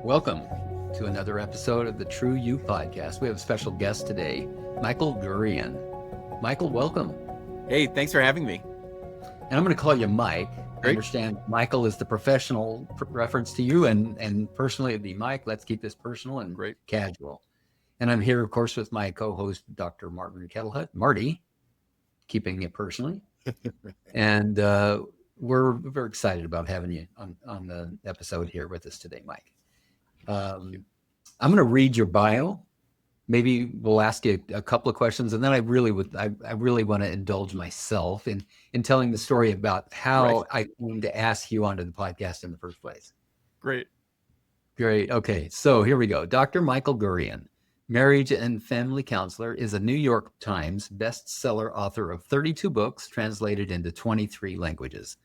Welcome to another episode of the True You podcast. We have a special guest today, Michael Gurian. Michael, welcome. Hey, thanks for having me. And I'm going to call you Mike. Great. I understand Michael is the professional reference to you, and personally it'd be Mike. Let's keep this personal and Great. Casual. And I'm here, of course, with my co-host, Dr. Martin Kettlehut. Marty, keeping it personally. And we're very excited about having you on the episode here with us today, Mike. I'm going to read your bio. Maybe we'll ask you a couple of questions, and then I really want to indulge myself in telling the story about how I came to ask you onto the podcast in the first place. Great. Okay, so here we go. Dr. Michael Gurian, marriage and family counselor, is a New York Times bestseller author of 32 books translated into 23 languages.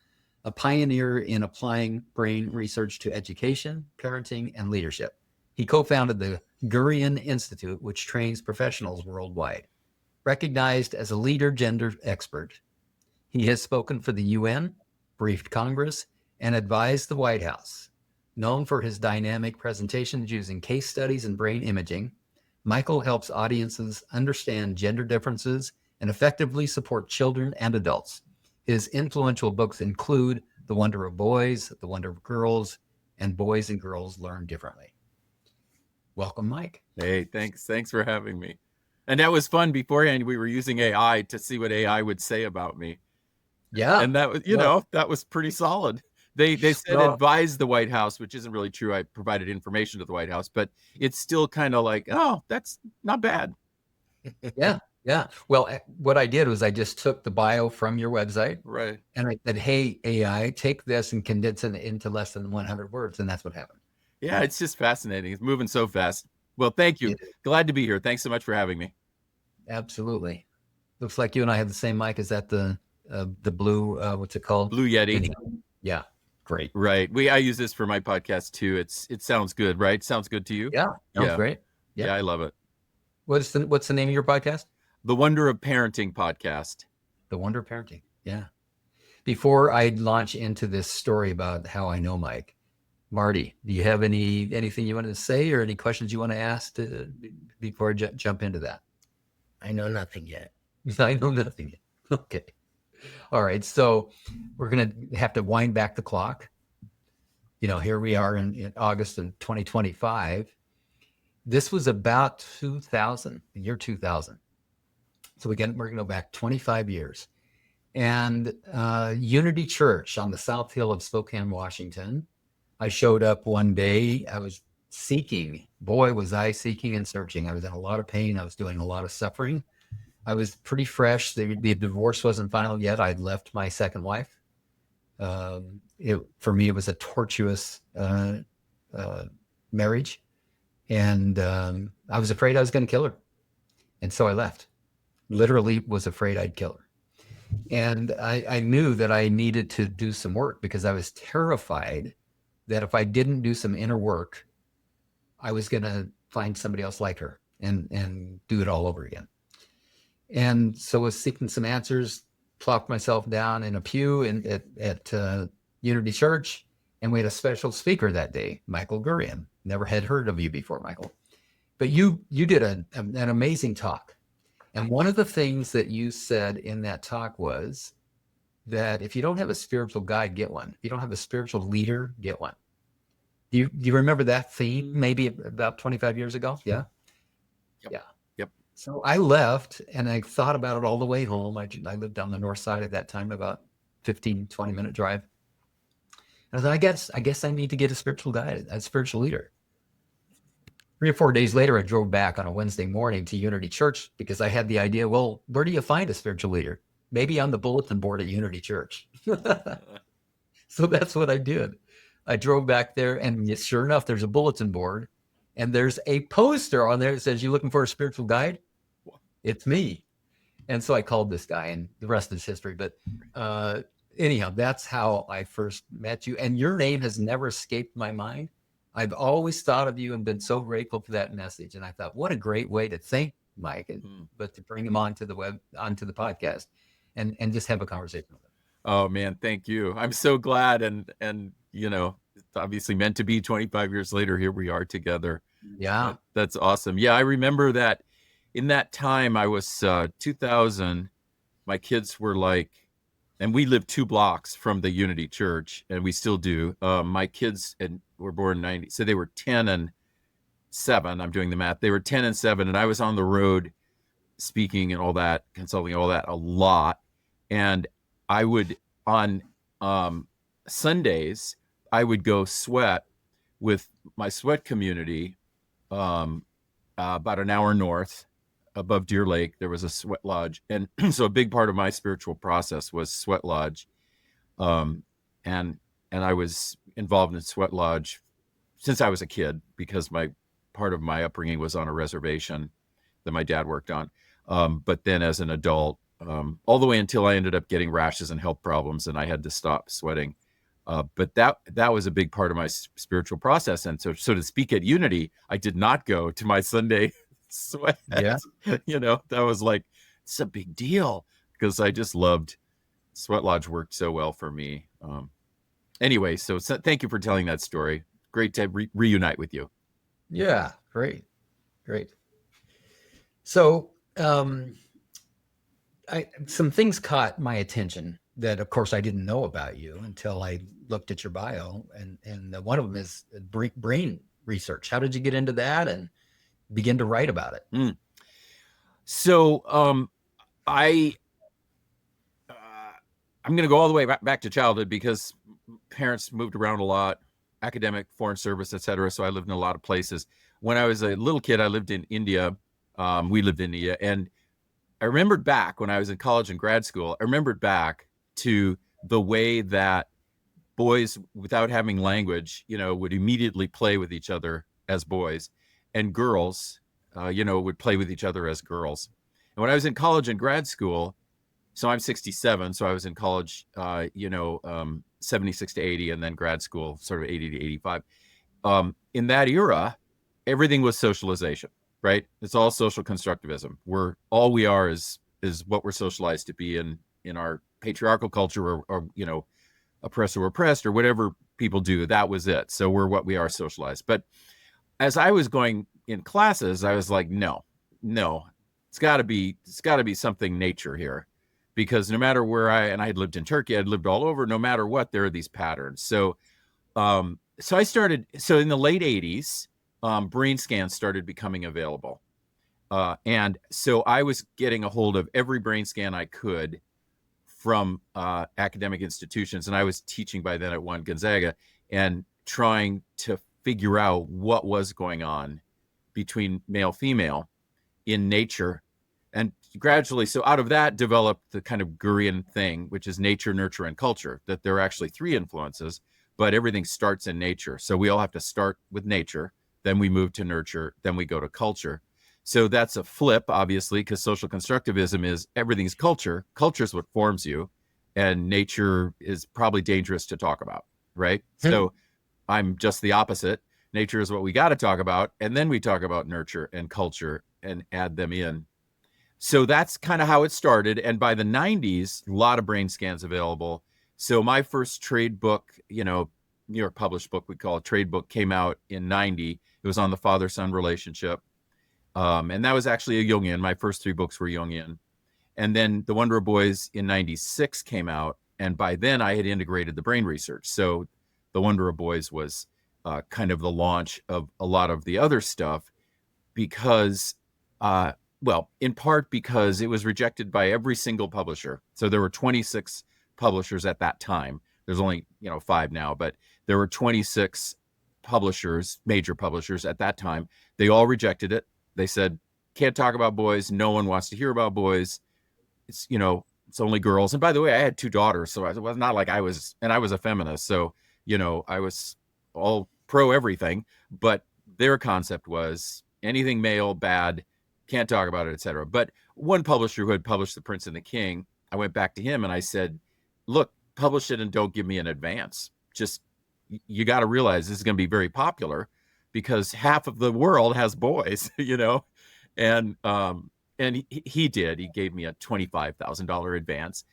A pioneer in applying brain research to education, parenting, and leadership. He co-founded the Gurian Institute, which trains professionals worldwide. Recognized as a leader gender expert, he has spoken for the UN, briefed Congress, and advised the White House. Known for his dynamic presentations using case studies and brain imaging, Michael helps audiences understand gender differences and effectively support children and adults. His influential books include The Wonder of Boys, The Wonder of Girls, and Boys and Girls Learn Differently. Welcome, Mike. Hey, thanks for having me. And that was fun. Beforehand, we were using AI to see what AI would say about me. Yeah. And that was, that was pretty solid. They said advise the White House, which isn't really true. I provided information to the White House, but it's still kind of like, oh, that's not bad. Yeah. Well, what I did was I just took the bio from your website. Right. And I said, hey, AI, take this and condense it into less than 100 words. And that's what happened. Yeah, it's just fascinating. It's moving so fast. Well, thank you. Glad to be here. Thanks so much for having me. Absolutely. Looks like you and I have the same mic. Is that the blue, what's it called? Blue Yeti. Yeah. Great. Right. I use this for my podcast too. It sounds good, right? Sounds good to you? Yeah. Sounds great. Yeah, I love it. What's the name of your podcast? The Wonder of Parenting podcast. The Wonder of Parenting. Yeah. Before I launch into this story about how I know Mike, Marty, do you have anything you want to say or any questions you want to ask before I jump into that? I know nothing yet. I know nothing yet. Okay. All right. So we're going to have to wind back the clock. Here we are in August of 2025. This was about 2000, the year 2000. So we're going to go back 25 years. And Unity Church on the South Hill of Spokane, Washington. I showed up one day. I was seeking. Boy, was I seeking and searching. I was in a lot of pain. I was doing a lot of suffering. I was pretty fresh. The divorce wasn't final yet. I'd left my second wife. For me, it was a tortuous marriage. And I was afraid I was going to kill her. And so I left. Literally was afraid I'd kill her. And I knew that I needed to do some work because I was terrified that if I didn't do some inner work, I was going to find somebody else like her and do it all over again. And so I was seeking some answers, plopped myself down in a pew at Unity Church, and we had a special speaker that day, Michael Gurian. Never had heard of you before, Michael. But you did an amazing talk. And one of the things that you said in that talk was that if you don't have a spiritual guide, get one. If you don't have a spiritual leader, get one. Do you remember that theme maybe about 25 years ago? Yeah. Yep. Yeah. Yep. So I left and I thought about it all the way home. I lived on the north side at that time, about 15, 20-minute drive. And I thought, I guess I need to get a spiritual guide, a spiritual leader. 3 or 4 days later, I drove back on a Wednesday morning to Unity Church because I had the idea, well, where do you find a spiritual leader? Maybe on the bulletin board at Unity Church. So that's what I did. I drove back there, and sure enough, there's a bulletin board, and there's a poster on there that says, you looking for a spiritual guide? It's me. And so I called this guy, and the rest is history. But anyhow, that's how I first met you. And your name has never escaped my mind. I've always thought of you and been so grateful for that message. And I thought, what a great way to thank Mike, but to bring him onto the podcast and just have a conversation with him. Oh man, thank you. I'm so glad. And obviously meant to be. 25 years later, here we are together. Yeah. That's awesome. Yeah, I remember that in that time I was 2000, my kids were like, and we lived 2 blocks from the Unity Church, and we still do. My kids were born in 90, so they were 10 and 7. I'm doing the math. They were 10 and 7, and I was on the road speaking and all that, consulting, all that a lot. And I would, on Sundays, I would go sweat with my sweat community about an hour north above Deer Lake. There was a sweat lodge. And so a big part of my spiritual process was sweat lodge. And I was involved in sweat lodge since I was a kid, because part of my upbringing was on a reservation that my dad worked on. But then as an adult, all the way until I ended up getting rashes and health problems and I had to stop sweating. But that was a big part of my spiritual process. And so to speak, at Unity, I did not go to my Sunday sweat. Yeah. That was like, it's a big deal, because I just loved sweat lodge, worked so well for me. Anyway, so thank you for telling that story. Great to reunite with you. Yeah. Great. So, some things caught my attention that, of course, I didn't know about you until I looked at your bio, and one of them is brain research. How did you get into that and begin to write about it? So, I'm going to go all the way back to childhood, because parents moved around a lot, academic, foreign service, etc. So I lived in a lot of places. When I was a little kid, I lived in India. We lived in India, and I remembered back when I was in college and grad school, I remembered back to the way that boys, without having language, would immediately play with each other as boys, and girls, would play with each other as girls. And when I was in college and grad school, so I'm 67, so I was in college, 76 to 80, and then grad school, sort of 80 to 85. In that era, everything was socialization, right? It's all social constructivism. All we are is what we're socialized to be in our patriarchal culture, or oppressor or oppressed, or whatever people do. That was it. So we're what we are, socialized. But as I was going in classes, I was like, no, it's got to be something nature here, because no matter where I had lived in Turkey, I'd lived all over. No matter what, there are these patterns. So I started. So in the late 80s, brain scans started becoming available. And so I was getting a hold of every brain scan I could from academic institutions. And I was teaching by then at one Gonzaga, and trying to figure out what was going on between male, female in nature. And gradually, so out of that developed the kind of Gurian thing, which is nature, nurture, and culture, that there are actually 3 influences, but everything starts in nature. So we all have to start with nature, then we move to nurture, then we go to culture. So that's a flip, obviously, because social constructivism is everything's culture. Culture is what forms you, and nature is probably dangerous to talk about, right? So I'm just the opposite. Nature is what we got to talk about, and then we talk about nurture and culture and add them in. So that's kind of how it started. And by the 90s, a lot of brain scans available. So my first trade book, New York published book, we call it trade book, came out in 90. It was on the father-son relationship. And that was actually a Jungian. My first 3 books were Jungian. And then The Wonder of Boys in 96 came out. And by then I had integrated the brain research. So The Wonder of Boys was kind of the launch of a lot of the other stuff, because in part because it was rejected by every single publisher. So there were 26 publishers at that time. There's only 5 now, but there were 26 publishers, major publishers at that time. They all rejected it. They said, can't talk about boys. No one wants to hear about boys. It's it's only girls. And by the way, I had 2 daughters, so it was not like I was a feminist. So I was all pro everything, but their concept was anything male, bad, can't talk about it, etc. But one publisher who had published The Prince and the King, I went back to him and I said, look, publish it and don't give me an advance. Just, you got to realize this is going to be very popular, because half of the world has boys, and he did. He gave me a $25,000 advance,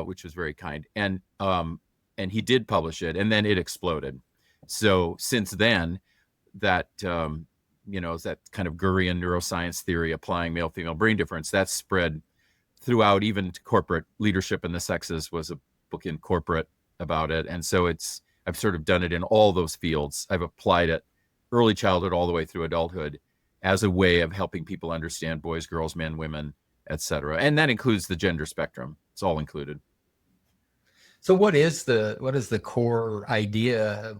which was very kind. And he did publish it, and then it exploded. So since then, that that kind of Gurian neuroscience theory applying male female brain difference, that's spread throughout, even to corporate leadership in the sexes was a book in corporate about it. And so I've sort of done it in all those fields. I've applied it early childhood all the way through adulthood as a way of helping people understand boys, girls, men, women, etc. And that includes the gender spectrum. It's all included. So what is the core idea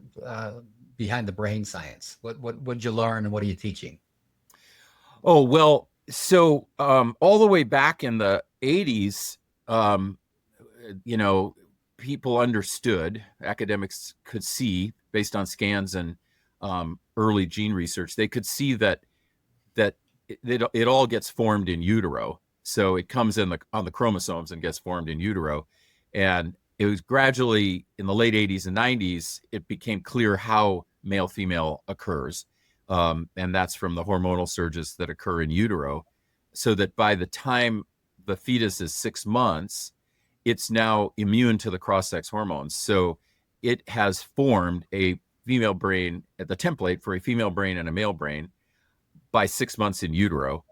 behind the brain science? What did you learn, and what are you teaching? Oh, well, so all the way back in the 80s, people understood, academics could see, based on scans and early gene research, they could see that it all gets formed in utero. So it comes on the chromosomes and gets formed in utero. And it was gradually in the late 80s and 90s, it became clear how male female occurs. And that's from the hormonal surges that occur in utero. So that by the time the fetus is 6 months, it's now immune to the cross-sex hormones. So it has formed a female brain, at the template for a female brain and a male brain by 6 months in utero.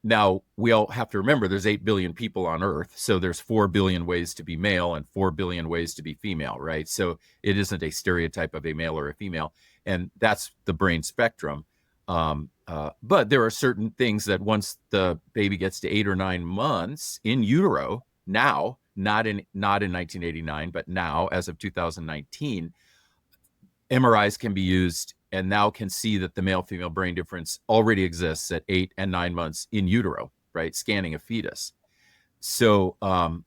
Now, we all have to remember there's 8 billion people on Earth. So there's 4 billion ways to be male and 4 billion ways to be female, right? So it isn't a stereotype of a male or a female. And that's the brain spectrum. But there are certain things that once the baby gets to 8 or 9 months in utero, now, not in 1989, but now, as of 2019, MRIs can be used and now can see that the male-female brain difference already exists at 8 and 9 months in utero, right? Scanning a fetus. So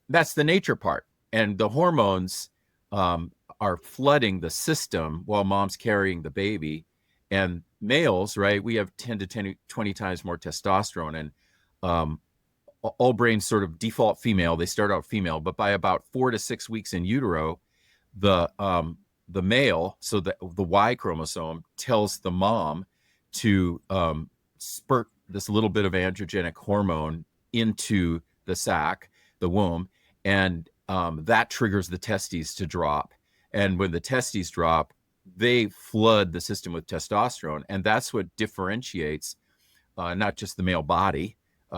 that's the nature part. And the hormones are flooding the system while mom's carrying the baby. And males, right, we have 10 to 20 times more testosterone. And all brains sort of default female. They start out female, but by about 4 to 6 weeks in utero, the male, so the Y chromosome tells the mom to spurt this little bit of androgenic hormone into the sac, the womb, and that triggers the testes to drop. And when the testes drop, they flood the system with testosterone, and that's what differentiates not just the male body,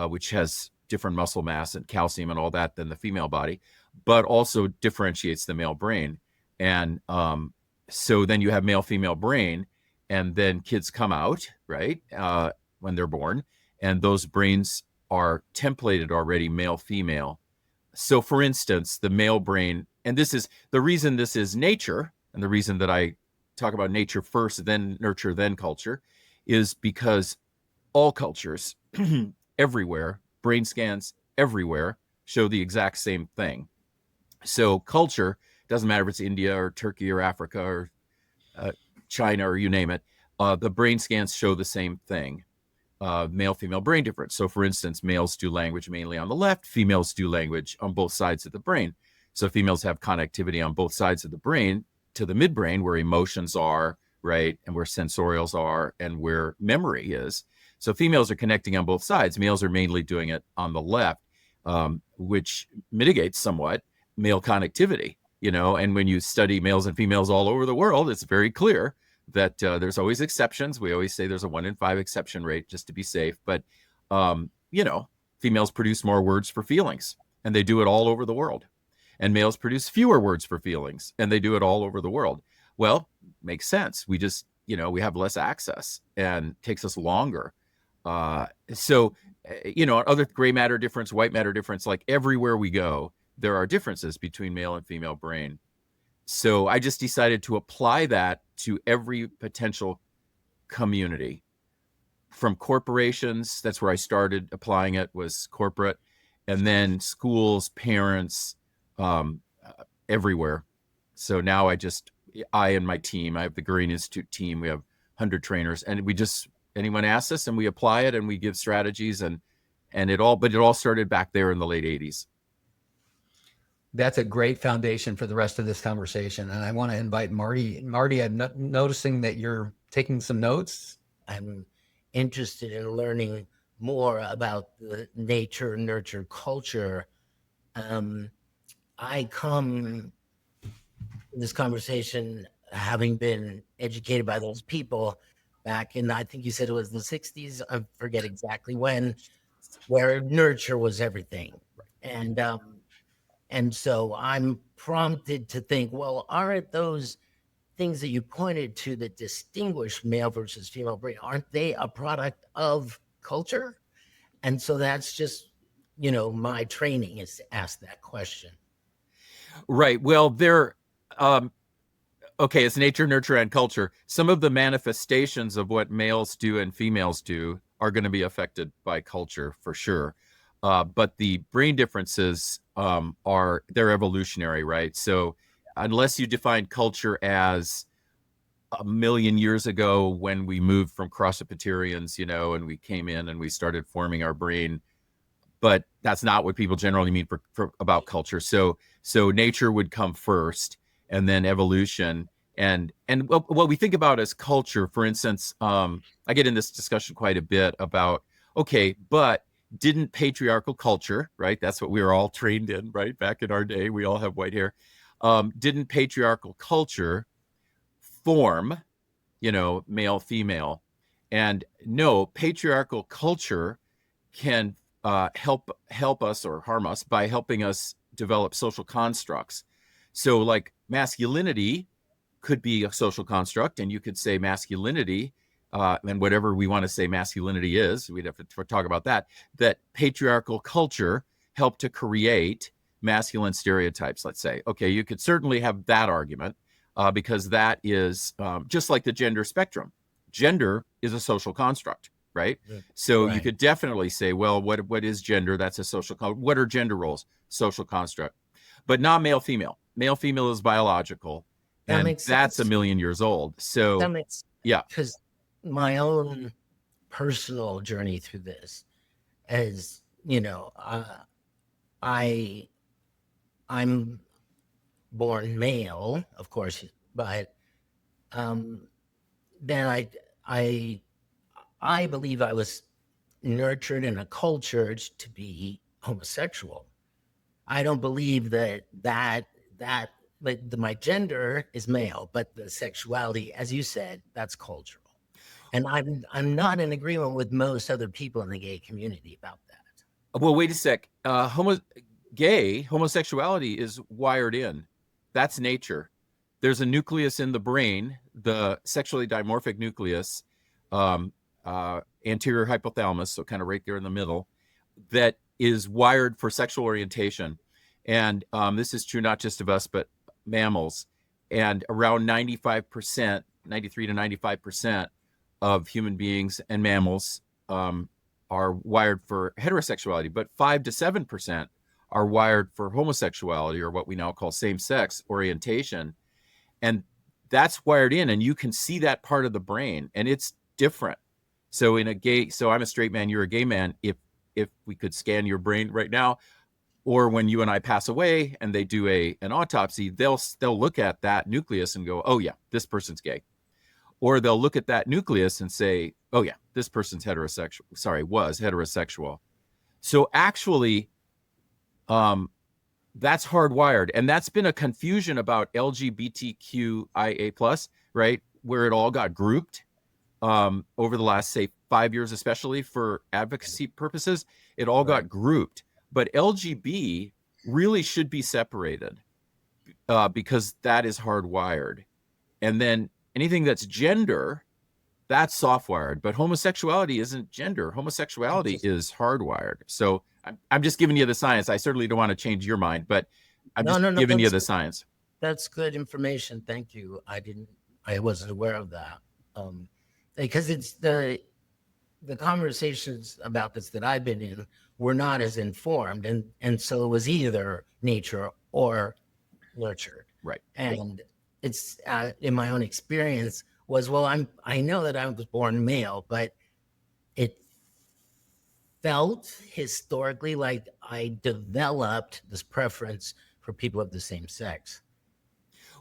which has different muscle mass and calcium and all that than the female body, but also differentiates the male brain. And so then you have male female brain, and then kids come out, right, when they're born, and those brains are templated already male female. So for instance, the male brain, and this is the reason this is nature, and the reason that I talk about nature first, then nurture, then culture, is because all cultures everywhere, brain scans everywhere, show the exact same thing. So culture, doesn't matter if it's India or Turkey or Africa or China or you name it, the brain scans show the same thing, male-female brain difference. So for instance, males do language mainly on the left, females do language on both sides of the brain. So females have connectivity on both sides of the brain to the midbrain where emotions are, right, and where sensorials are and where memory is. So females are connecting on both sides. Males are mainly doing it on the left, which mitigates somewhat male connectivity, and when you study males and females all over the world, it's very clear that there's always exceptions. We always say there's a 1 in 5 exception rate just to be safe. But, females produce more words for feelings, and they do it all over the world. And males produce fewer words for feelings, and they do it all over the world. Well, makes sense. We just, we have less access and it takes us longer. So, other gray matter difference, white matter difference, like everywhere we go, there are differences between male and female brain. So I just decided to apply that to every potential community. From corporations, that's where I started applying it, was corporate, and then schools, parents, everywhere. So now I and my team, I have the Gurian Institute team, we have 100 trainers, and anyone asks us and we apply it and we give strategies but it all started back there in the late 80s. That's a great foundation for the rest of this conversation. And I want to invite Marty. Marty, I'm noticing that you're taking some notes. I'm interested in learning more about the nature, nurture, culture. I come in this conversation having been educated by those people back in, I think you said it was the 60s, I forget exactly when, where nurture was everything. And so I'm prompted to think, well, aren't those things that you pointed to that distinguish male versus female brain, aren't they a product of culture? And so that's just, my training is to ask that question. Right. Well, okay, it's nature, nurture, and culture. Some of the manifestations of what males do and females do are going to be affected by culture for sure. But the brain differences they're evolutionary, right? So unless you define culture as a million years ago when we moved from Crossopetarians, and we came in and we started forming our brain, but that's not what people generally mean for about culture. So nature would come first, and then evolution, and what we think about as culture. For instance, I get in this discussion quite a bit about, okay, but didn't patriarchal culture, right? That's what we were all trained in, right? Back in our day, we all have white hair. Didn't patriarchal culture form, male, female? And no, patriarchal culture can help us or harm us by helping us develop social constructs. So like masculinity could be a social construct, and you could say masculinity, and whatever we want to say masculinity is, we'd have to talk about that patriarchal culture helped to create masculine stereotypes, let's say. Okay, you could certainly have that argument, because that is just like the gender spectrum. Gender is a social construct, right? So you could definitely say, well, what is gender? That's a social what are gender roles? Social construct. But not male female. Male female is biological, and that's a million years old. So that makes yeah, because my own personal journey through this is, I'm born male, of course, but then I believe I was nurtured and cultured to be homosexual. I don't believe that like my gender is male, but the sexuality, as you said, that's cultural. And I'm not in agreement with most other people in the gay community about that. well, wait a sec. Homosexuality is wired in. That's nature. There's a nucleus in the brain, the sexually dimorphic nucleus, anterior hypothalamus, so kind of right there in the middle, that is wired for sexual orientation. And this is true not just of us, but mammals. And around 95%, 93 to 95% of human beings and mammals are wired for heterosexuality, but 5 to 7% are wired for homosexuality, or what we now call same-sex orientation. And that's wired in, and you can see that part of the brain, and it's different. So I'm a straight man, you're a gay man. If we could scan your brain right now, or when you and I pass away and they do an autopsy, they'll look at that nucleus and go, oh yeah, this person's gay. Or they'll look at that nucleus and say, oh yeah, this person's was heterosexual. So actually, that's hardwired. And that's been a confusion about LGBTQIA+, right? Where it all got grouped over the last, say, 5 years, especially for advocacy purposes, it all got grouped. But LGB really should be separated because that is hardwired. And then anything that's gender, that's softwired. But homosexuality isn't gender. Homosexuality is hardwired. So I'm just giving you the science. I certainly don't want to change your mind, but I'm giving you the science. That's good information. Thank you. I wasn't aware of that. Because it's the conversations about this that I've been in were not as informed, and so it was either nature or nurtured. Right. And it's in my own experience was, well, I know that I was born male, but it felt historically like I developed this preference for people of the same sex.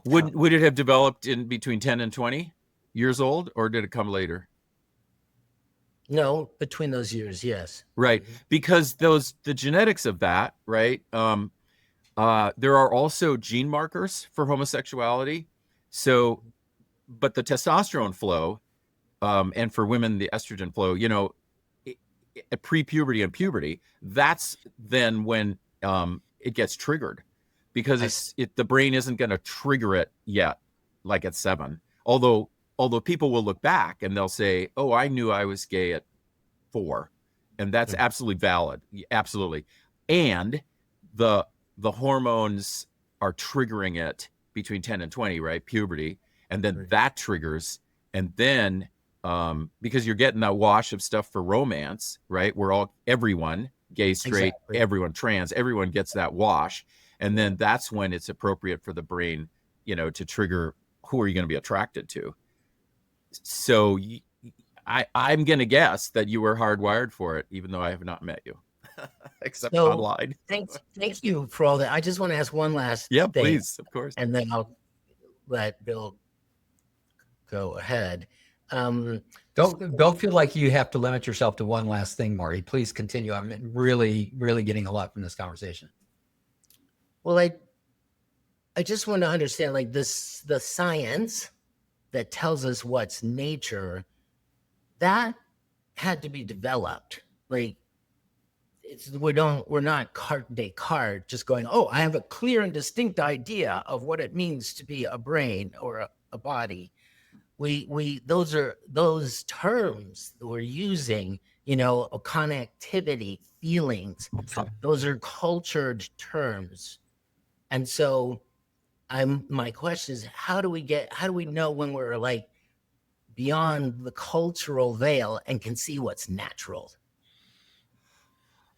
Would it have developed in between 10 and 20 years old, or did it come later? No, between those years, yes. Right, because the genetics of that, right? There are also gene markers for homosexuality. So but the testosterone flow, and for women, the estrogen flow, at pre-puberty and puberty, that's then when it gets triggered, because the brain isn't going to trigger it yet, like at 7. Although people will look back and they'll say, "Oh, I knew I was gay at 4," and that's absolutely valid, absolutely. And the hormones are triggering it between 10 and 20, right? Puberty, and then that triggers, and then because you're getting that wash of stuff for romance, right? Everyone, gay, straight, everyone, trans, everyone gets that wash, and then that's when it's appropriate for the brain, to trigger who are you going to be attracted to. So I'm going to guess that you were hardwired for it, even though I have not met you, except online. Thank you for all that. I just want to ask one last thing. Please, of course. And then I'll let Bill go ahead. Don't feel like you have to limit yourself to one last thing, Marty. Please continue. I'm really, really getting a lot from this conversation. Well, I just want to understand, like, the science that tells us what's nature, that had to be developed. Like, we're not Descartes just going, "Oh, I have a clear and distinct idea of what it means to be a brain or a body." Those terms that we're using, connectivity, feelings, those are cultured terms. And so my question is, how do we know when we're like beyond the cultural veil and can see what's natural?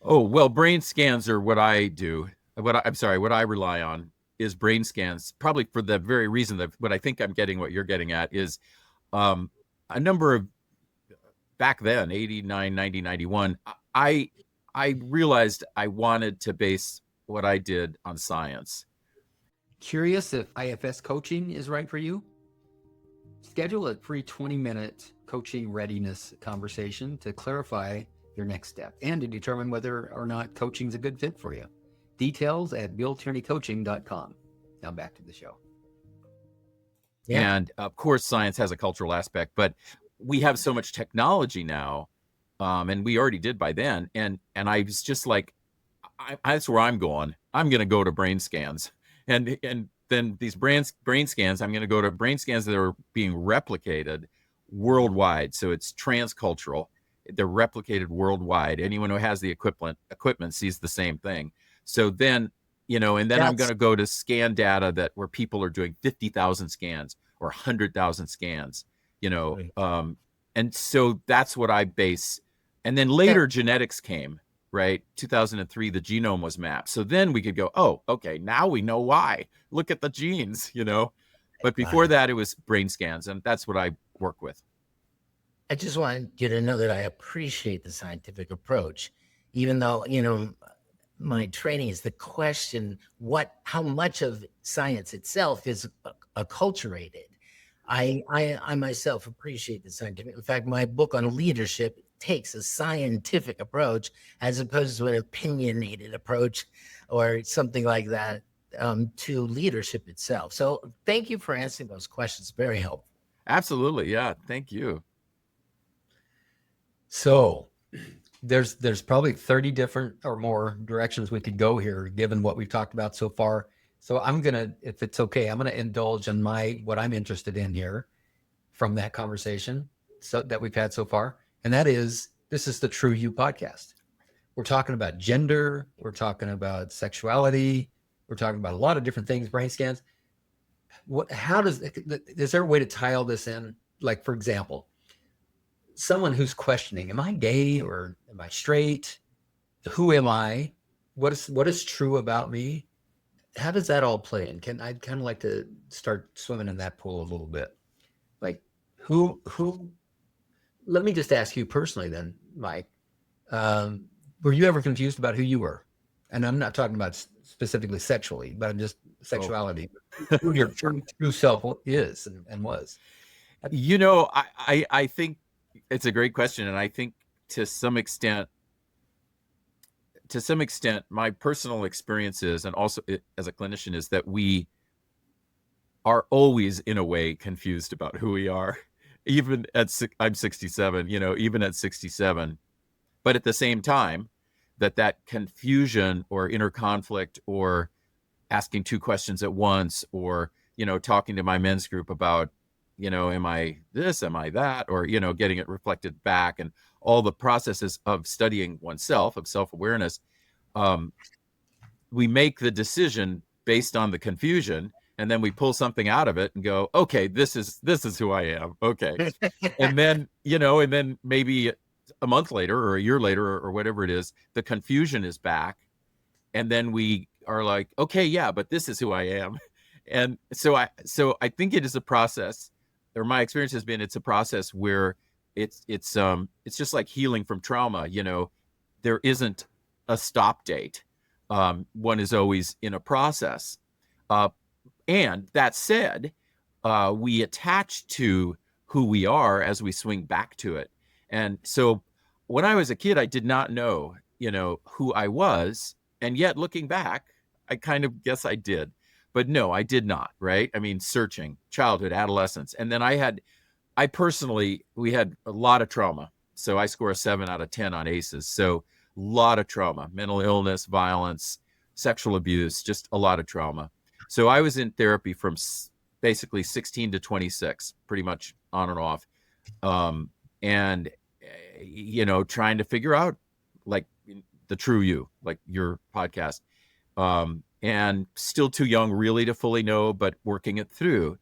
Oh, well, brain scans are what I do. What I rely on is brain scans, probably for the very reason that what I think I'm getting, what you're getting at, is a number of, back then, 89, 90, 91, I realized I wanted to base what I did on science. Curious if IFS coaching is right for you? Schedule a free 20-minute coaching readiness conversation to clarify your next step and to determine whether or not coaching is a good fit for you. Details at billtierneycoaching.com. Now back to the show. Yeah. And of course, science has a cultural aspect, but we have so much technology now, and we already did by then. And I was just like, that's where I'm going. I'm going to go to brain scans, and then these brain scans, I'm going to go to brain scans that are being replicated worldwide. So it's transcultural. They're replicated worldwide. Anyone who has the equipment sees the same thing. So then, and then I'm going to go to scan data where people are doing 50,000 scans or 100,000 scans, and so that's what I base. And then later genetics came, right? 2003, the genome was mapped. So then we could go, oh, okay, now we know why. Look at the genes, But before that, it was brain scans, and that's what I work with. I just want you to know that I appreciate the scientific approach, even though, my training is the question, how much of science itself is acculturated. I myself appreciate the scientific. In fact, my book on leadership takes a scientific approach as opposed to an opinionated approach or something like that to leadership itself. So thank you for answering those questions. Very helpful. Absolutely. Yeah. Thank you. So there's probably 30 different or more directions we could go here, given what we've talked about so far. So I'm going to, if it's okay, I'm going to indulge in what I'm interested in here from that conversation that we've had so far. And that is, this is the True You podcast. We're talking about gender. We're talking about sexuality. We're talking about a lot of different things, brain scans. Is there a way to tie all this in? Like, for example, someone who's questioning, am I gay or am I straight? Who am I? What is true about me? How does that all play in? I'd kind of like to start swimming in that pool a little bit. Like who, let me just ask you personally then, Mike, were you ever confused about who you were? And I'm not talking about specifically sexually, but I'm just sexuality, who your true self is and was. I think it's a great question. And I think to some extent, my personal experiences and also as a clinician is that we are always in a way confused about who we are. Even I'm 67, even at 67. But at the same time, that confusion or inner conflict or asking two questions at once, or, talking to my men's group about, am I this, am I that, or, getting it reflected back, and all the processes of studying oneself, of self-awareness. We make the decision based on the confusion, and then we pull something out of it and go, okay, this is who I am. Okay. And then, and then maybe a month later or a year later or whatever it is, the confusion is back. And then we are like, okay, yeah, but this is who I am. And so I think it is a process, or my experience has been, it's a process where it's just like healing from trauma. There isn't a stop date. One is always in a process. And that said, we attach to who we are as we swing back to it. And so when I was a kid, I did not know, who I was. And yet looking back, I kind of guess I did. But no, I did not, right? I mean, searching, childhood, adolescence. And then we had a lot of trauma. So I score a 7 out of 10 on ACEs. So a lot of trauma, mental illness, violence, sexual abuse, just a lot of trauma. So I was in therapy from basically 16 to 26, pretty much on and off. And, trying to figure out like the true you, like your podcast. And still too young really to fully know, but working it through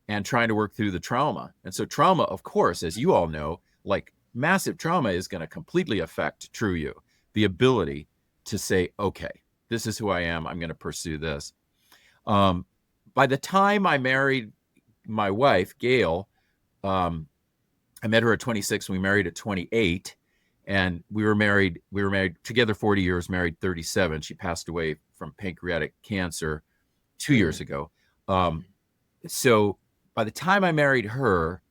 and trying to work through the trauma. And so trauma, of course, as you all know, like massive trauma is going to completely affect true you, the ability to say, okay, this is who I am. I'm going to pursue this. By the time I married my wife, Gail, I met her at 26. We married at 28. And we were married together 40 years, married 37. She passed away from pancreatic cancer 2 years ago. So by the time I married her,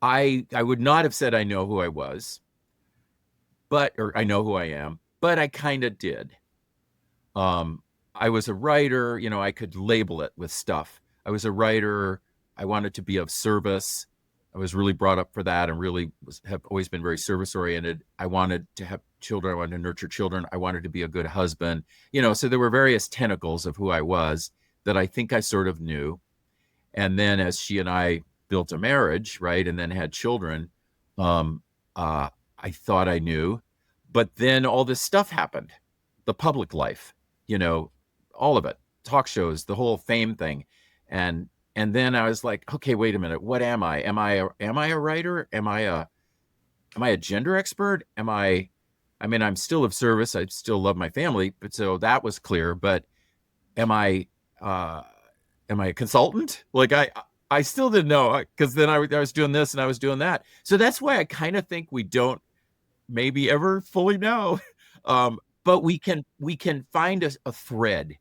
I would not have said I know who I was, or I know who I am, but I kind of did. I was a writer, I could label it with stuff. I was a writer. I wanted to be of service. I was really brought up for that, and really have always been very service oriented. I wanted to have children. I wanted to nurture children. I wanted to be a good husband, so there were various tentacles of who I was that I think I sort of knew. And then as she and I built a marriage, right, and then had children, I thought I knew, but then all this stuff happened, the public life, all of it, talk shows, the whole fame thing. And then I was like, okay, wait a minute. What am I? Am I a writer? Am I a gender expert? I'm still of service. I still love my family, but so that was clear. But am I a consultant? Like I still didn't know, because then I was doing this and I was doing that. So that's why I kind of think we don't maybe ever fully know. But we can find a thread,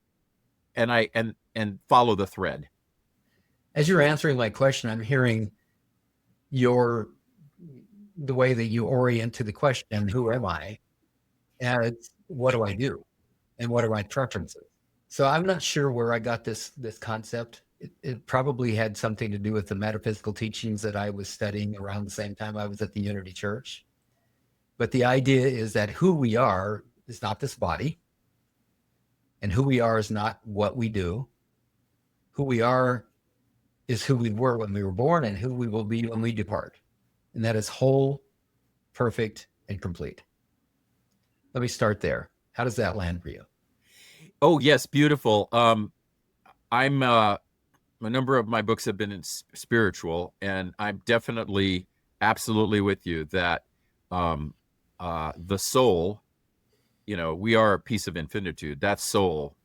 and follow the thread. As you're answering my question, I'm hearing the way that you orient to the question, who am I? As what do I do? And what are my preferences? So I'm not sure where I got this concept. It probably had something to do with the metaphysical teachings that I was studying around the same time I was at the Unity Church. But the idea is that who we are is not this body, and who we are is not what we do. Who we are is who we were when we were born, and who we will be when we depart. And that is whole, perfect, and complete. Let me start there. How does that land for you? Oh, yes. Beautiful. I'm, a number of my books have been in spiritual, and I'm definitely absolutely with you that, the soul, we are a piece of infinitude. That soul,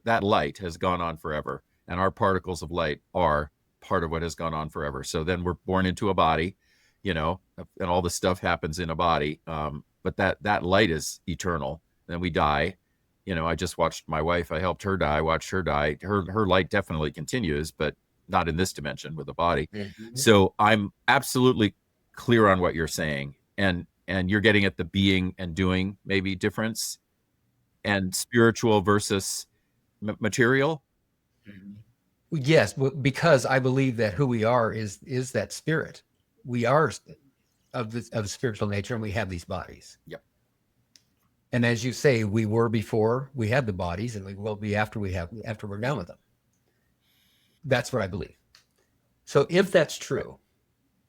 that light has gone on forever, and our particles of light are part of what has gone on forever. So then we're born into a body, and all this stuff happens in a body. But that light is eternal. Then we die. I just watched my wife. I helped her die. Watched her die. Her light definitely continues, but not in this dimension with the body. Mm-hmm. So I'm absolutely clear on what you're saying, and you're getting at the being and doing maybe difference, and spiritual versus material. Mm-hmm. Yes, because I believe that who we are is that spirit. We are of spiritual nature, and we have these bodies. Yep. And as you say, we were before we had the bodies, and we will be after we're done with them. That's what I believe. So if that's true,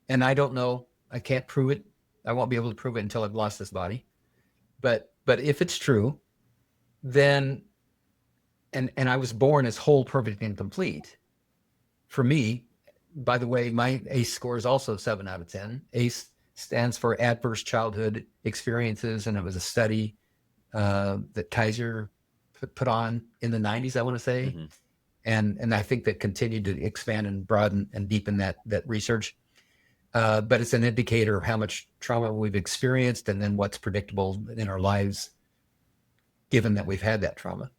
and I don't know, I can't prove it. I won't be able to prove it until I've lost this body. But if it's true, then and I was born as whole, perfect, and complete. For me, by the way, my ACE score is also 7 out of 10. ACE stands for Adverse Childhood Experiences, and it was a study that Kaiser put on in the 90s, I want to say. Mm-hmm. And I think that continued to expand and broaden and deepen that research. But it's an indicator of how much trauma we've experienced and then what's predictable in our lives, given that we've had that trauma.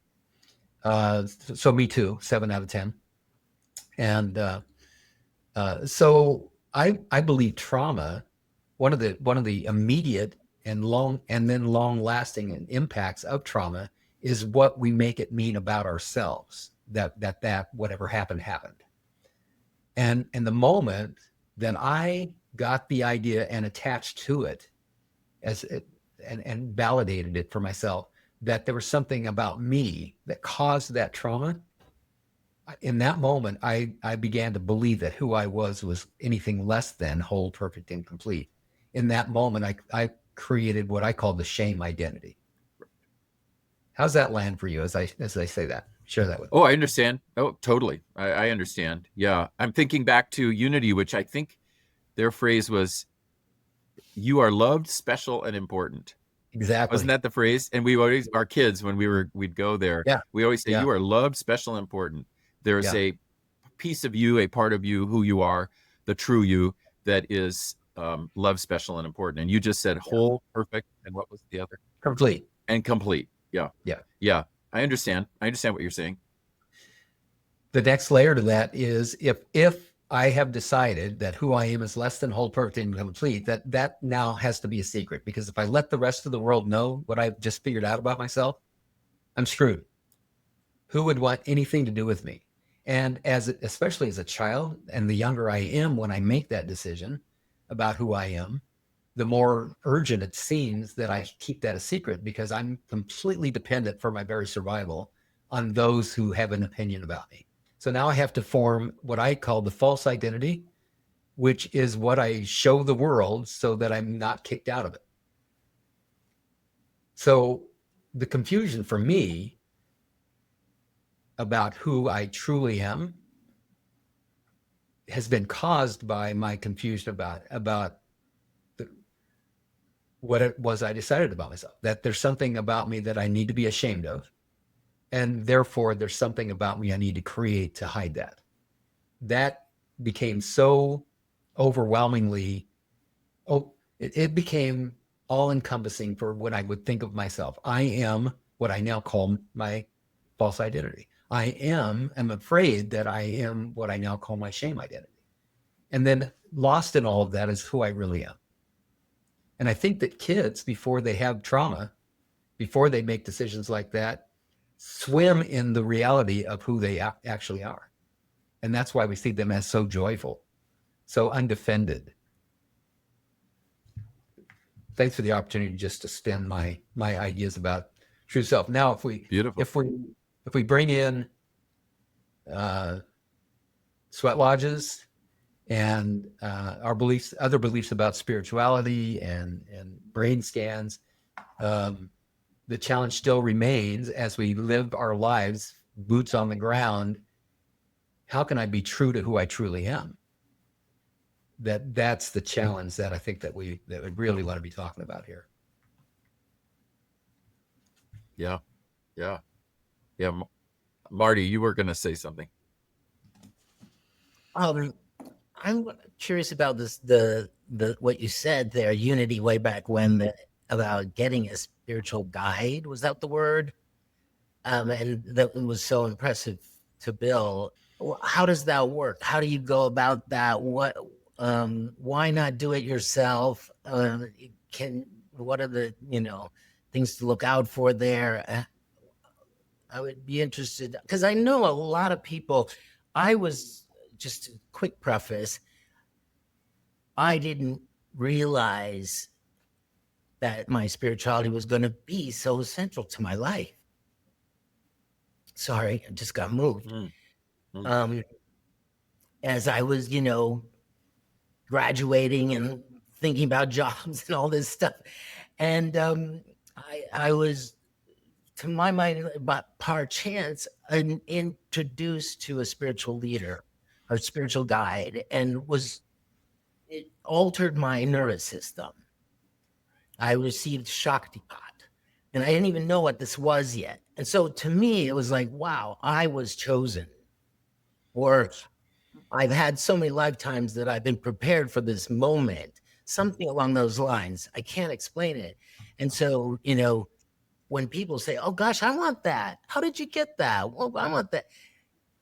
So me too, 7 out of 10. And so I believe trauma, one of the immediate and long lasting impacts of trauma is what we make it mean about ourselves, that whatever happened. And the moment that I got the idea and attached to it and validated it for myself, that there was something about me that caused that trauma, in that moment, I began to believe that who I was anything less than whole, perfect, and complete. In that moment, I created what I call the shame identity. How's that land for you as I say that? Share that with me. Oh, I understand. Oh, totally. I understand. Yeah. I'm thinking back to Unity, which I think their phrase was, "You are loved, special, and important." Exactly. Wasn't that the phrase? And we always, our kids, when we'd go there, Yeah. we always say, Yeah. "You are loved, special, and important." There's Yeah. a piece of you, a part of you, who you are, the true you, that is loved, special, and important. And you just said whole, perfect, and what was the other? Complete. And complete. Yeah. Yeah. Yeah. I understand what you're saying. The next layer to that is if I have decided that who I am is less than whole, perfect, and complete, that now has to be a secret, because if I let the rest of the world know what I've just figured out about myself, I'm screwed. Who would want anything to do with me? And especially as a child, and the younger I am when I make that decision about who I am, the more urgent it seems that I keep that a secret, because I'm completely dependent for my very survival on those who have an opinion about me. So now I have to form what I call the false identity, which is what I show the world so that I'm not kicked out of it. So the confusion for me about who I truly am has been caused by my confusion about what it was I decided about myself, that there's something about me that I need to be ashamed of. And therefore, there's something about me I need to create to hide that. That became so overwhelmingly, it became all encompassing for what I would think of myself. I am what I now call my false identity. I'm afraid that I am what I now call my shame identity. And then lost in all of that is who I really am. And I think that kids, before they have trauma, before they make decisions like that, swim in the reality of who they actually are. And that's why we see them as so joyful, so undefended. Thanks for the opportunity just to spin my ideas about true self. Now, Beautiful. if we bring in sweat lodges and our other beliefs about spirituality and brain scans, the challenge still remains as we live our lives, boots on the ground. How can I be true to who I truly am? That's the challenge that I think that we really want to be talking about here. Yeah. Marty, you were going to say something. I'm curious about the what you said there, Unity, way back when, about getting a spiritual guide. Was that the word? And that was so impressive to Bill. How does that work? How do you go about that? Why not do it yourself? What are the things to look out for there? I would be interested, because I know a lot of people I was, just a quick preface, I didn't realize that my spirituality was going to be so central to my life. Sorry, I just got moved. Mm. Mm. Um, as I was, graduating and thinking about jobs and all this stuff. And I was, to my mind, but par chance, introduced to a spiritual leader, a spiritual guide, and it altered my nervous system. I received Shaktipat, and I didn't even know what this was yet. And so to me, it was like, wow, I was chosen. Or I've had so many lifetimes that I've been prepared for this moment, something along those lines. I can't explain it. And so, when people say, oh gosh, I want that. How did you get that? Well, I want that.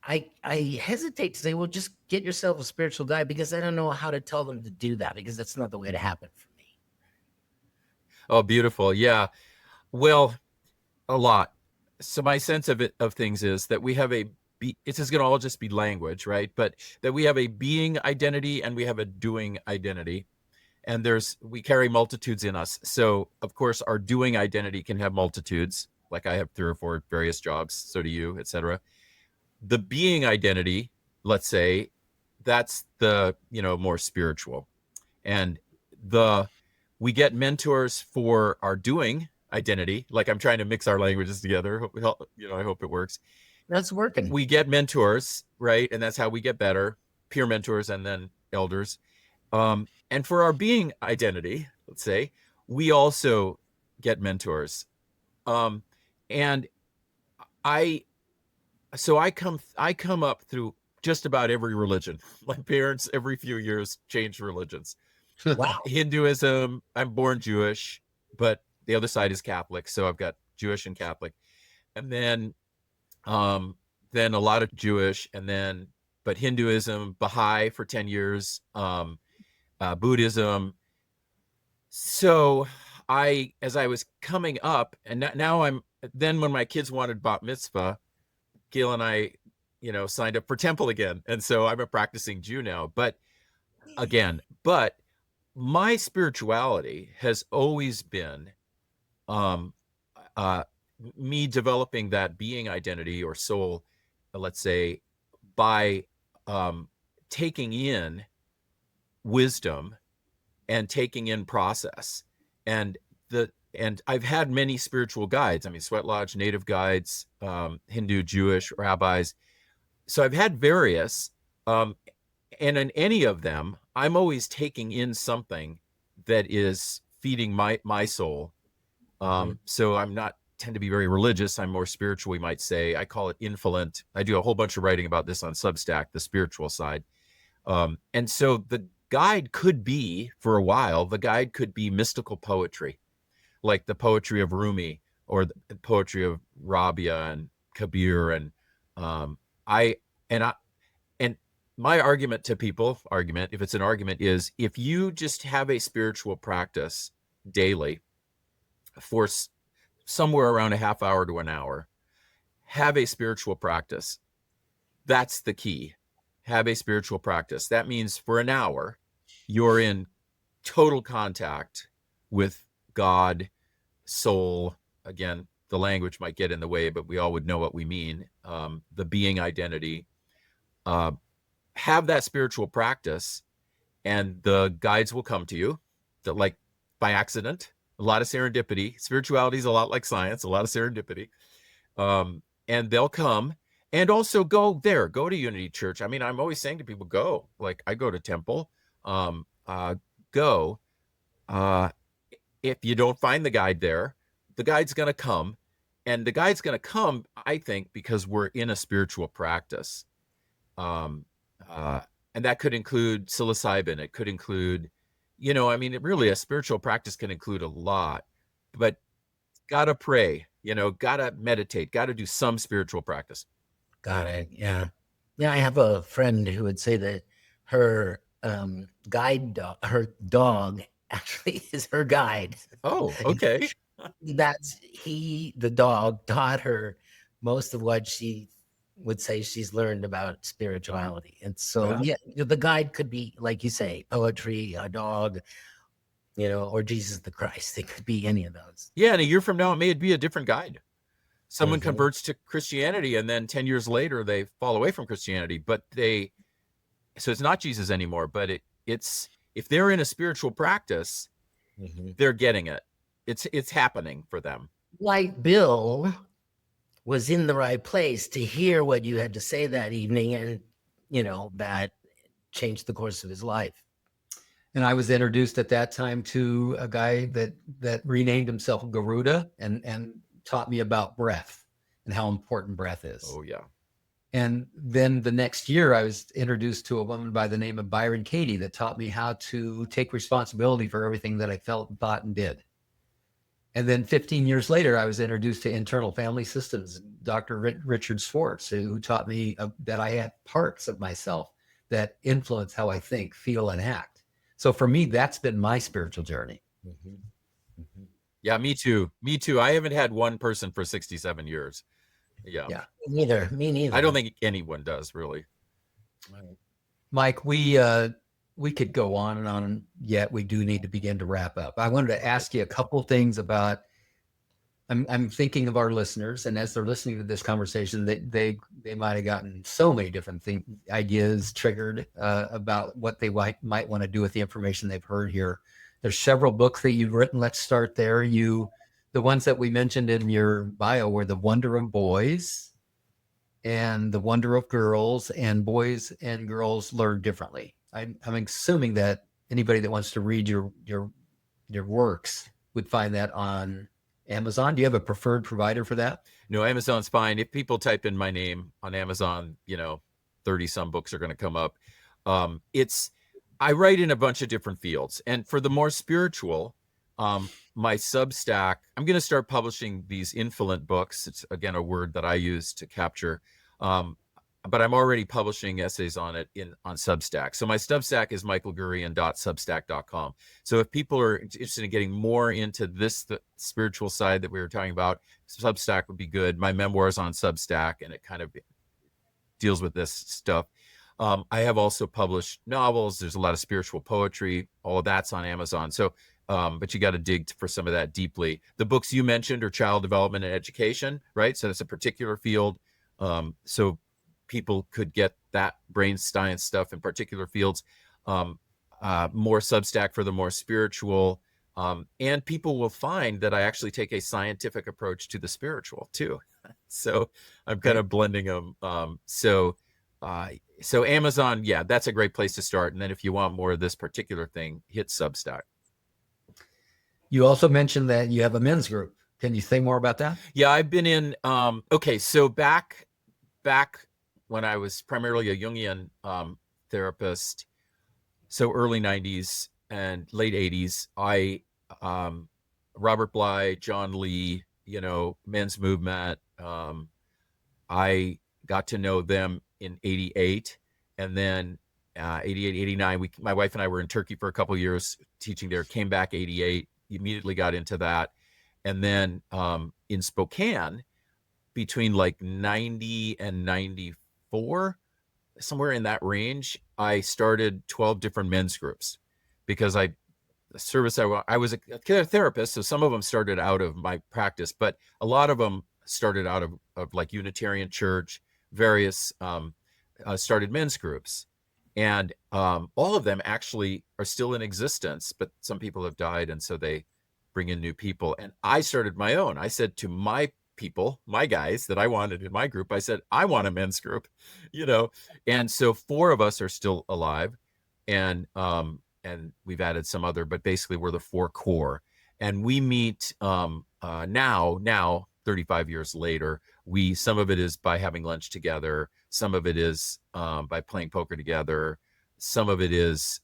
I hesitate to say, well, just get yourself a spiritual guide, because I don't know how to tell them to do that, because that's not the way to happen for me. Oh, beautiful. Yeah. Well, a lot. So my sense of things is that we have it's just going to all just be language, right? But that we have a being identity and we have a doing identity. And we carry multitudes in us. So of course our doing identity can have multitudes. Like I have 3 or 4 various jobs. So do you, etc. The being identity, let's say, that's the, more spiritual. And we get mentors for our doing identity. Like I'm trying to mix our languages together. I hope it works. That's working. We get mentors, right? And that's how we get better. Peer mentors and then elders. And for our being identity, let's say, we also get mentors. And I come up through just about every religion. My parents every few years changed religions. Wow. Hinduism, I'm born Jewish, but the other side is Catholic. So I've got Jewish and Catholic. And then a lot of Jewish, but Hinduism, Baha'i for 10 years, Buddhism. So as I was coming up, and now then when my kids wanted bat mitzvah, Gail and I, signed up for temple again. And so I'm a practicing Jew now. But my spirituality has always been me developing that being identity or soul, let's say, by taking in wisdom and taking in process. And I've had many spiritual guides. I mean, Sweat Lodge, native guides, Hindu, Jewish rabbis. So I've had various, and in any of them, I'm always taking in something that is feeding my soul. So I'm not tend to be very religious. I'm more spiritual, we might say. I call it influent. I do a whole bunch of writing about this on Substack, the spiritual side. And so the guide could be, for a while, mystical poetry, like the poetry of Rumi or the poetry of Rabia and Kabir. And my argument to people, if it's an argument, is if you just have a spiritual practice daily for somewhere around a half hour to an hour, have a spiritual practice. That's the key. Have a spiritual practice. That means for an hour, you're in total contact with God, soul. Again, the language might get in the way, but we all would know what we mean. The being identity. Have that spiritual practice, and the guides will come to you, like by accident. A lot of serendipity. Spirituality is a lot like science, a lot of serendipity. And they'll come. And also go to Unity Church. I mean, I'm always saying to people, go. Like I go to temple. Go. If you don't find the guide there, the guide's going to come. And the guide's going to come, I think, because we're in a spiritual practice. And that could include psilocybin. It could include, really a spiritual practice can include a lot. But gotta pray, gotta meditate, gotta do some spiritual practice. Got it. Yeah. Yeah. I have a friend who would say that her guide dog, her dog actually is her guide. Oh, okay. The dog taught her most of what she would say she's learned about spirituality. And so, Yeah. yeah, the guide could be, like you say, poetry, a dog, or Jesus the Christ. It could be any of those. Yeah, and a year from now, it may be a different guide. Someone Mhm. converts to Christianity, and then 10 years later, they fall away from Christianity. So it's not Jesus anymore. But it's if they're in a spiritual practice, Mhm. they're getting it. It's happening for them. Like Bill was in the right place to hear what you had to say that evening, and that changed the course of his life. And I was introduced at that time to a guy that renamed himself Garuda and taught me about breath and how important breath is. Oh yeah. And then the next year, I was introduced to a woman by the name of Byron Katie that taught me how to take responsibility for everything that I felt, thought, and did. And then 15 years later, I was introduced to internal family systems, Dr. Richard Swartz, who taught me that I had parts of myself that influence how I think, feel, and act. So for me, that's been my spiritual journey. Mhm. Mhm. Yeah, me too. Me too. I haven't had one person for 67 years. Yeah. Yeah. Me neither. I don't think anyone does really. Right. Mike, we could go on, and yet we do need to begin to wrap up. I wanted to ask you a couple things about. I'm thinking of our listeners, and as they're listening to this conversation, they might have gotten so many different ideas triggered about what they might want to do with the information they've heard here. There's several books that you've written. Let's start there. The ones that we mentioned in your bio were The Wonder of Boys and The Wonder of Girls, and Boys and Girls Learn Differently. I'm assuming that anybody that wants to read your works would find that on Amazon. Do you have a preferred provider for that? No, Amazon's fine. If people type in my name on Amazon, 30 some books are going to come up. I write in a bunch of different fields, and for the more spiritual, my Substack, I'm going to start publishing these influent books. It's again a word that I use to capture, but I'm already publishing essays on it on Substack. So my Substack is michaelgurian.substack.com. So if people are interested in getting more into the spiritual side that we were talking about, Substack would be good. My memoirs on Substack, and it kind of deals with this stuff. I have also published novels. There's a lot of spiritual poetry. All of that's on Amazon. So, but you got to dig for some of that deeply. The books you mentioned are child development and education, right? So that's a particular field. So people could get that brain science stuff in particular fields. More Substack for the more spiritual. And people will find that I actually take a scientific approach to the spiritual too. So I'm kind of blending them. So Amazon, yeah, that's a great place to start. And then if you want more of this particular thing, hit Substack. You also mentioned that you have a men's group. Can you say more about that? Yeah, I've been in, so back when I was primarily a Jungian therapist, so early 90s and late 80s, Robert Bly, John Lee, men's movement, I got to know them in 88, and then 88, 89, my wife and I were in Turkey for a couple of years teaching there, came back 88, immediately got into that. And then in Spokane, between like 90 and 94, somewhere in that range, I started 12 different men's groups because I was a therapist. So some of them started out of my practice, but a lot of them started out of like Unitarian Church, various started men's groups. And all of them actually are still in existence, but some people have died. And so they bring in new people. And I started my own. I said to my people, my guys that I wanted in my group, I said, I want a men's group, and so 4 of us are still alive, and we've added some other, but basically we're the 4 core, and we meet now 35 years later. Some of it is by having lunch together, some of it is by playing poker together, some of it is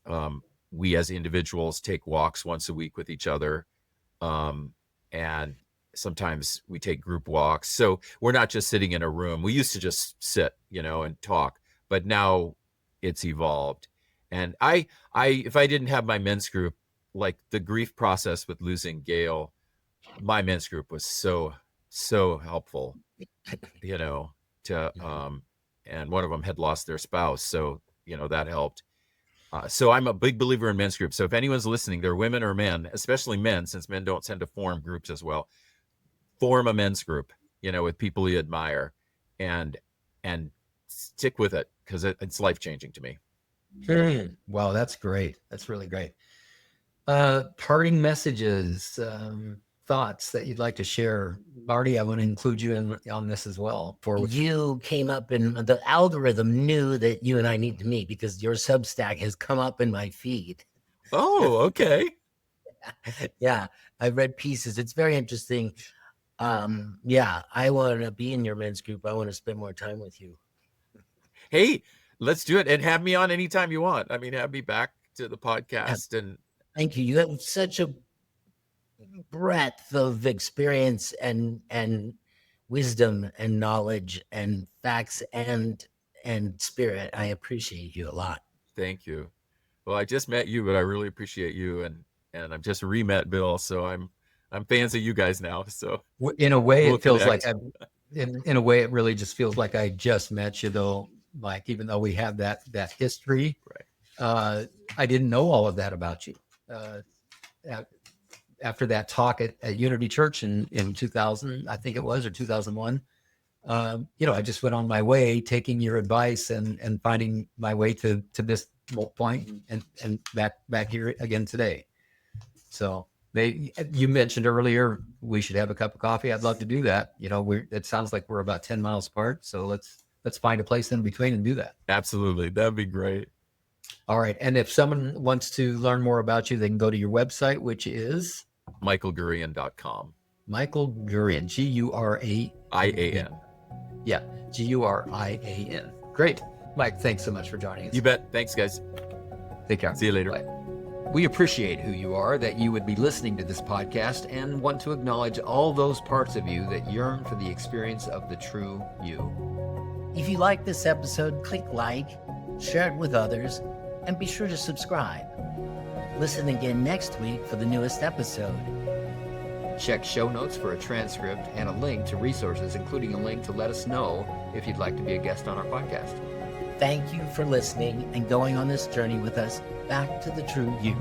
we as individuals take walks once a week with each other, and sometimes we take group walks. So we're not just sitting in a room. We used to just sit, and talk, but now it's evolved. And if I didn't have my men's group, like the grief process with losing Gail, my men's group was so helpful, to, and one of them had lost their spouse. So, that helped. So I'm a big believer in men's groups. So if anyone's listening, they're women or men, especially men, since men don't tend to form groups as well, form a men's group, with people you admire, and stick with it, because it's life-changing to me. Wow, that's great. That's really great. Parting messages, thoughts that you'd like to share. Marty, I want to include you on this as well. You came up in the algorithm knew that you and I need to meet because your Substack has come up in my feed. Oh, okay. Yeah, I read pieces. It's very interesting. Yeah, I want to be in your men's group. I want to spend more time with you. Hey, let's do it, and have me on anytime you want. I mean, have me back to the podcast. And thank you. You have such a breadth of experience and wisdom and knowledge and facts and spirit. I appreciate you a lot. Thank you. Well, I just met you, but I really appreciate you, and I've just re-met Bill, so I'm fans of you guys now. So in a way, we'll it feels connect. like in a way, it really just feels like I just met you, though. Like, even though we have that history, right? I didn't know all of that about you. After that talk at Unity Church in 2000, I think it was, or 2001, I just went on my way, taking your advice and finding my way to this point and back here again today. So you mentioned earlier we should have a cup of coffee. I'd love to do that. It sounds like we're about 10 miles apart. So let's find a place in between and do that. Absolutely. That'd be great. All right. And if someone wants to learn more about you, they can go to your website, which is michaelgurian.com. Michael Gurian, Gurian. Yeah, Gurian. Great. Mike, thanks so much for joining us. You bet. Thanks, guys. Take care. See you later. Bye. We appreciate who you are, that you would be listening to this podcast, and want to acknowledge all those parts of you that yearn for the experience of the true you. If you like this episode, click like, share it with others, and be sure to subscribe. Listen again next week for the newest episode. Check show notes for a transcript and a link to resources, including a link to let us know if you'd like to be a guest on our podcast. Thank you for listening and going on this journey with us back to the true you.